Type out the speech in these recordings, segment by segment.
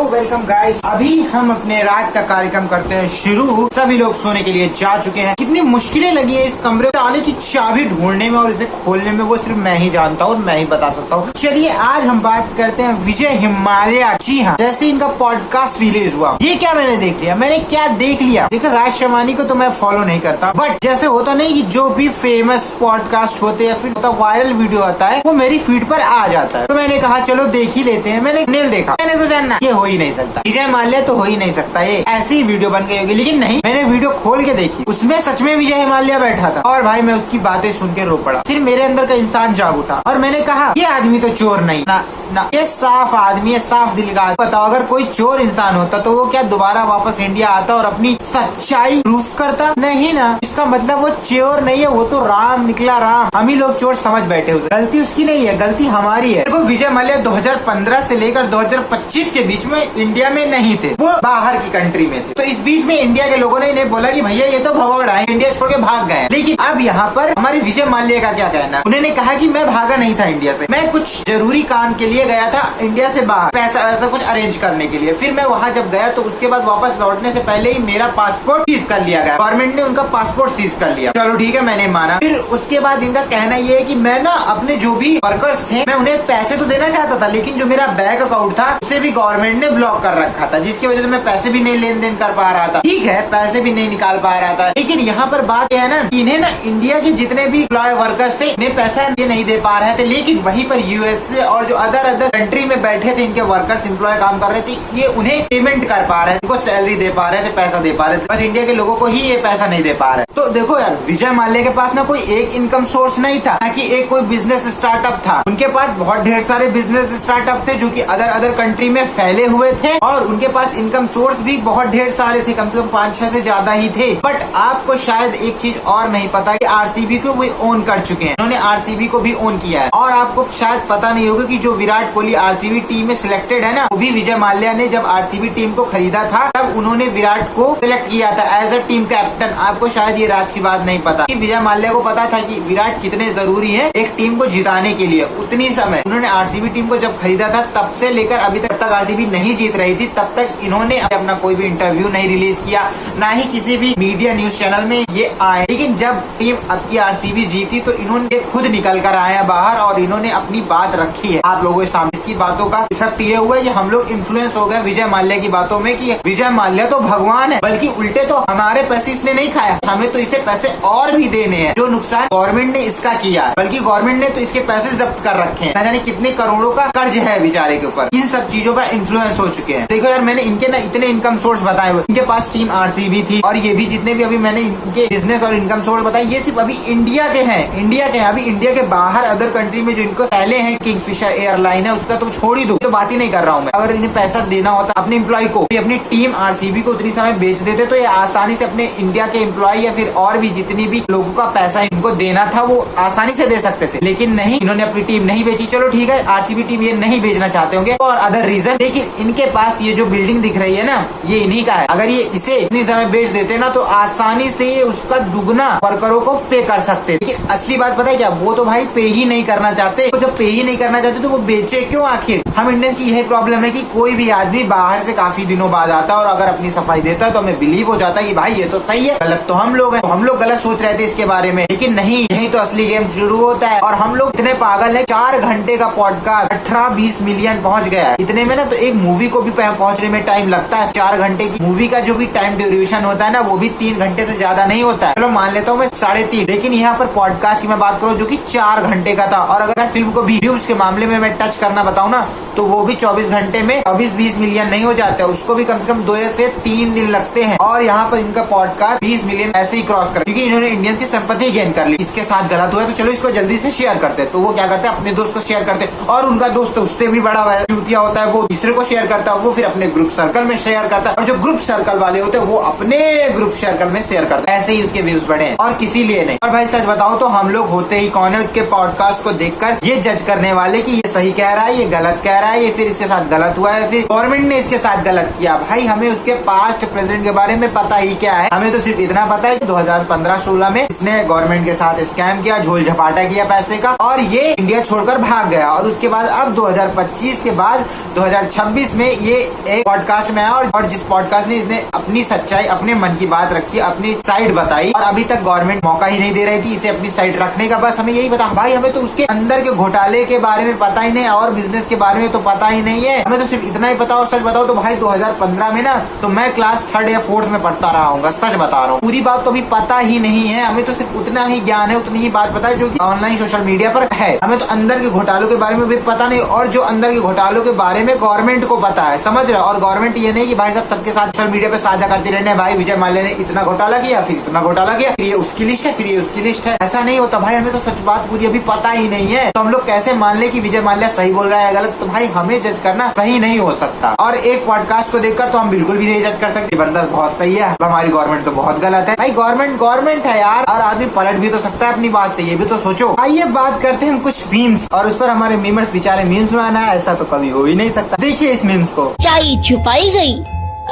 Welcome guys. अभी हम अपने रात का कार्यक्रम करते हैं शुरू। सभी लोग सोने के लिए जा चुके हैं। कितनी मुश्किलें लगी है इस कमरे ताले की चाबी ढूंढने में और इसे खोलने में, वो सिर्फ मैं ही जानता हूँ और मैं ही बता सकता हूँ। चलिए आज हम बात करते हैं विजय हिमालय। जी हाँ, जैसे इनका पॉडकास्ट रिलीज हुआ, ये क्या मैंने देख लिया। मैंने क्या देख लिया, देखो राज शमानी को तो मैं फॉलो नहीं करता, बट जैसे होता नहीं कि जो भी फेमस पॉडकास्ट होते हैं फिर वायरल वीडियो आता है वो मेरी फीड पर आ जाता है। तो मैंने कहा चलो देख ही लेते हैं। मैंने नेल देखा, मैंने सोचा ना ये हो ही नहीं सकता, विजय माल्या तो हो ही नहीं सकता, ये ऐसी ही वीडियो बन गई होगी। लेकिन नहीं, मैंने वीडियो खोल के देखी, उसमें सच में विजय हिमालय बैठा था और भाई मैं उसकी बातें सुन के रो पड़ा। फिर मेरे अंदर का इंसान जाग उठा और मैंने कहा ये आदमी तो चोर नहीं ना, ये साफ आदमी है, साफ दिल का। बताओ अगर कोई चोर इंसान होता तो वो क्या दोबारा वापस इंडिया आता और अपनी सच्चाई प्रूफ करता? नहीं ना। इसका मतलब वो चोर नहीं है, वो तो राम निकला राम। हम ही लोग चोर समझ बैठे उसे। गलती उसकी नहीं है, गलती हमारी है। देखो विजय माल्या 2015 से लेकर 2025 के बीच में इंडिया में नहीं थे, वो बाहर की कंट्री में थे। तो इस बीच में इंडिया के लोगों ने इन्हें बोला कि भैया ये तो भगोड़ा है, इंडिया छोड़ के भाग गए। लेकिन अब यहाँ पर हमारे विजय माल्या का क्या कहना? उन्होंने कहा कि मैं भागा नहीं था इंडिया से, मैं कुछ जरूरी काम के लिए गया था इंडिया से बाहर, पैसा वैसा कुछ अरेंज करने के लिए। फिर मैं वहाँ जब गया तो उसके बाद वापस लौटने से पहले ही मेरा पासपोर्ट सीज कर लिया गया, गवर्नमेंट ने उनका पासपोर्ट सीज कर लिया। चलो ठीक है, मैंने माना। फिर उसके बाद इनका कहना ये है कि मैं ना अपने जो भी वर्कर्स थे मैं उन्हें पैसे तो देना चाहता था, लेकिन जो मेरा बैंक अकाउंट था उसे भी गवर्नमेंट ने ब्लॉक कर रखा था, जिसकी वजह से मैं पैसे भी नहीं लेन देन कर पा रहा था। ठीक है, पैसे भी नहीं निकाल पा रहा था। लेकिन यहाँ पर बात यह है ना, इन्हें ना इंडिया के जितने भी एम्प्लॉय वर्कर्स थे इन्हें पैसा ये नहीं दे पा रहे थे, लेकिन वहीं पर यूएसए और जो अदर कंट्री में बैठे थे इनके वर्कर्स एम्प्लॉय काम कर रहे थे, ये उन्हें पेमेंट कर पा रहे थे, इनको सैलरी दे पा रहे थे, पैसा दे पा रहे थे। बस इंडिया के लोगों को ही ये पैसा नहीं दे पा रहे। तो देखो यार, विजय माल्या के पास ना कोई एक इनकम सोर्स नहीं था, ना कि एक कोई बिजनेस स्टार्टअप था। उनके पास बहुत ढेर सारे बिजनेस स्टार्टअप थे जो कि अदर कंट्री में फैले हुए थे और उनके पास इनकम सोर्स भी बहुत ढेर सारे थे, कम से कम 5-6 से ज्यादा ही थे। बट आपको शायद एक चीज और नहीं पता कि आरसीबी को भी ओन कर चुके हैं, उन्होंने आरसीबी को भी ओन किया है। और आपको शायद पता नहीं होगा कि जो विराट कोहली आरसीबी टीम में सिलेक्टेड है ना, वो भी विजय माल्या ने जब आरसीबी टीम को खरीदा था तब उन्होंने विराट को सिलेक्ट किया था एज अ टीम कैप्टन। आपको शायद ये राज की बात नहीं पता कि विजय माल्या को पता था कि विराट कितने जरूरी है एक टीम को जिताने के लिए। उतनी समय उन्होंने आरसीबी टीम को जब खरीदा था तब से लेकर अभी तक आरसीबी नहीं जीत रही थी, तब तक इन्होंने अपना कोई भी इंटरव्यू नहीं रिलीज किया, ना ही किसी भी मीडिया न्यूज चैनल में ये आए। लेकिन जब टीम अब की आरसीबी जीती तो इन्होंने खुद निकल कर आए हैं बाहर और इन्होंने अपनी बात रखी है आप लोगों के सामने। इसकी बातों का इफेक्ट ये हुआ है कि हम लोग इन्फ्लुएंस हो गए विजय माल्या की बातों में कि विजय माल्या तो भगवान है, बल्कि उल्टे तो हमारे पैसे इसने नहीं खाया, हमें तो इसे पैसे और भी देने हैं। जो नुकसान गवर्नमेंट ने इसका किया है, बल्कि गवर्नमेंट ने तो इसके पैसे जब्त कर रखे हैं, ना जाने कितने करोड़ों का कर्ज है बेचारे के ऊपर। इन सब चीजों पर इन्फ्लुएंस हो चुके हैं। देखो यार, मैंने इनके ना इतने इनकम सोर्स बताए हुए, इनके पास टीम आरसीबी थी और ये भी जितने भी अभी मैंने इनके बिजनेस और इनकम सोर्स बताए ये सिर्फ अभी इंडिया के हैं, इंडिया के हैं। अभी इंडिया के बाहर अदर कंट्री में जो इनको पहले हैं, किंगफिशर एयरलाइन है, उसका तो छोड़ ही दो, तो बात ही नहीं कर रहा हूँ मैं। अगर इन्हें पैसा देना होता अपने एम्प्लॉय को, अपनी टीम आरसीबी को उतनी समय बेच देते तो ये आसानी से अपने इंडिया के एम्प्लॉय या फिर और भी जितनी भी लोगों का पैसा इनको देना था वो आसानी से दे सकते थे। लेकिन नहीं, इन्होंने अपनी टीम नहीं बेची। चलो ठीक है, आरसीबी टीम ये नहीं बेचना चाहते होंगे और अदर रीजन, लेकिन इनके पास ये जो बिल्डिंग दिख रही है ना, ये इन्हीं का है। अगर ये इसे इतनी समय बेच देते ना तो आसानी से ये उसका दुगना वर्करों को पे कर सकते। लेकिन असली बात पता है क्या, वो तो भाई पे ही नहीं करना चाहते। तो जब पे ही नहीं करना चाहते तो वो बेचे क्यों आखिर? हम इंडियंस की यही प्रॉब्लम है कि कोई भी आदमी बाहर से काफी दिनों बाद आता है और अगर अपनी सफाई देता है तो हमें बिलीव हो जाता है कि भाई ये तो सही है, गलत तो हम लोग हैं। तो हम लोग गलत सोच रहे थे इसके बारे में, लेकिन नहीं, यही तो असली गेम शुरू होता है। और हम लोग इतने पागल है, 4 घंटे का पॉडकास्ट 18-20 मिलियन पहुंच गया है। इतने में ना तो एक मूवी को भी पहुंचने में टाइम लगता है। 4 घंटे की मूवी का जो भी टाइम ड्यूरेशन होता है ना, वो भी 3 घंटे से ज्यादा नहीं होता है। चलो मान लेता हूँ मैं 3.5, लेकिन यहाँ पर पॉडकास्ट की मैं बात करूँ जो कि 4 घंटे का था। और अगर फिल्म को भी व्यूज के मामले में मैं टच करना बताऊँ ना, तो वो भी 24 घंटे में 24-20 मिलियन नहीं हो जाते, उसको भी कम से कम 2 से 3 दिन लगते हैं। और यहाँ पर इनका पॉडकास्ट 20 मिलियन ऐसे ही क्रॉस कर, क्योंकि इन्होंने इंडियंस की सिंपैथी गेन कर ली। इसके साथ गलत हुआ तो चलो इसको जल्दी से शेयर करते, तो वो क्या करते हैं, अपने दोस्त को शेयर करते, और उनका दोस्त उससे भी बड़ा चूतिया होता है, वो तीसरे को शेयर करता है, वो फिर अपने ग्रुप सर्कल में शेयर करता है, और जो ग्रुप सर्कल वाले होते हैं वो अपने ग्रुप सर्कल में शेयर करते हैं। ऐसे ही उसके व्यूज बढ़े और किसी लिए नहीं। और भाई सच बताओ तो हम लोग होते ही कौन है उसके पॉडकास्ट को देखकर ये जज करने वाले कि ये सही कह रहा है, ये गलत कह रहा है, ये फिर इसके साथ गलत हुआ है, फिर गवर्नमेंट ने इसके साथ गलत किया। भाई हमें उसके पास्ट प्रेजेंट के बारे में पता ही क्या है, हमें तो सिर्फ इतना पता है कि 2015-16 में इसने गवर्नमेंट के साथ स्कैम किया, झोल झपाटा किया पैसे का, और ये इंडिया छोड़कर भाग गया। और उसके बाद अब 2025 के बाद 2026 में ये एक पॉडकास्ट में आया, और जिस पॉडकास्ट ने इसने अपनी सच्चाई, अपने मन की बात रखी, अपनी साइड बताई, और अभी तक गवर्नमेंट मौका ही नहीं दे रही थी इसे अपनी साइड रखने का। बस हमें यही बता, भाई हमें तो उसके अंदर के घोटाले के बारे में पता ही नहीं, और बिजनेस के बारे में तो पता ही नहीं है, हमें तो सिर्फ इतना ही पता। और सच बताओ तो भाई 2015 में ना तो मैं क्लास 3rd या 4th में पढ़ता रहा हूँ, सच बता रहा हूँ, पूरी बात तो अभी पता ही नहीं है। हमें तो सिर्फ उतना ही ज्ञान है, उतनी ही बात पता है जो कि ऑनलाइन सोशल मीडिया पर है। हमें तो अंदर के घोटालों के बारे में भी पता नहीं, और जो अंदर के घोटालों के बारे में गवर्नमेंट को पता है, समझ रहे हो। और गवर्नमेंट ये नहीं कि भाई सब सबके साथ सोशल मीडिया पे साझा करते रहने, भाई विजय माल्या ने इतना घोटाला किया, फिर इतना घोटाला किया, फिर ये उसकी लिस्ट है, फिर ये उसकी लिस्ट है, ऐसा नहीं होता भाई। हमें तो सच बात पूरी अभी पता ही नहीं है, तो हम लोग कैसे मान ले कि विजय माल्या सही बोल रहा है गलत। तो भाई हमें जज करना सही नहीं हो सकता, और एक पॉडकास्ट को देखकर तो हम बिल्कुल भी नहीं जज कर सकते बंदा बहुत सही है, हमारी गवर्नमेंट तो बहुत गलत है। भाई गवर्नमेंट है यार, और आदमी पलट भी तो सकता है अपनी बात से, ये भी तो सोचो। आइए बात करते हैं हम कुछ मीम्स, और उस पर हमारे मीमर्स बेचारे मीम्स बनाना है, ऐसा तो कभी हो ही नहीं सकता। देखिए इस मीम्स को। सच्चाई छुपाई गई,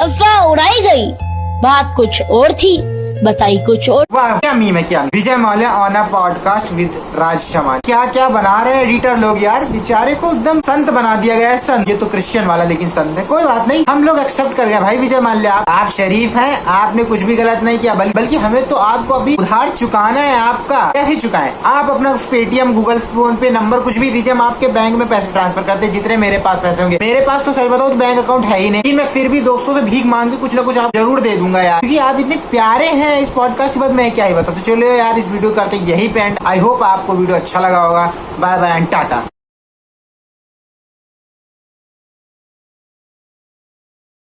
अफवाह उड़ाई गई, बात कुछ और थी, बताई कुछ और। वाह क्या मीम है, क्या Vijay Mallya on a podcast with Raj Shamani. क्या क्या बना रहे हैं एडिटर लोग यार, बेचारे को एकदम संत बना दिया गया है, संत। ये तो क्रिश्चियन वाला लेकिन संत है, कोई बात नहीं, हम लोग एक्सेप्ट कर गए। भाई विजय माल्या आप शरीफ हैं, आपने कुछ भी गलत नहीं किया, बल्कि हमें तो आपको अभी उधार चुकाना है आपका। कैसे चुकाएं? आप अपना पेटीएम, गूगल फोन पे नंबर कुछ भी दीजिए, हम आपके बैंक में पैसे ट्रांसफर करते हैं, जितने मेरे पास पैसे होंगे। मेरे पास तो सही बताओ बैंक अकाउंट है ही नहीं, मैं फिर भी दोस्तों से भीख मांग के कुछ ना कुछ आप जरूर दे दूंगा यार, क्योंकि आप इतने प्यारे हैं। इस पॉडकास्ट के बाद मैं क्या ही बता, तो चलो यार इस वीडियो करते यही पे एंड। आई होप आपको वीडियो अच्छा लगा होगा। Bye bye and Tata.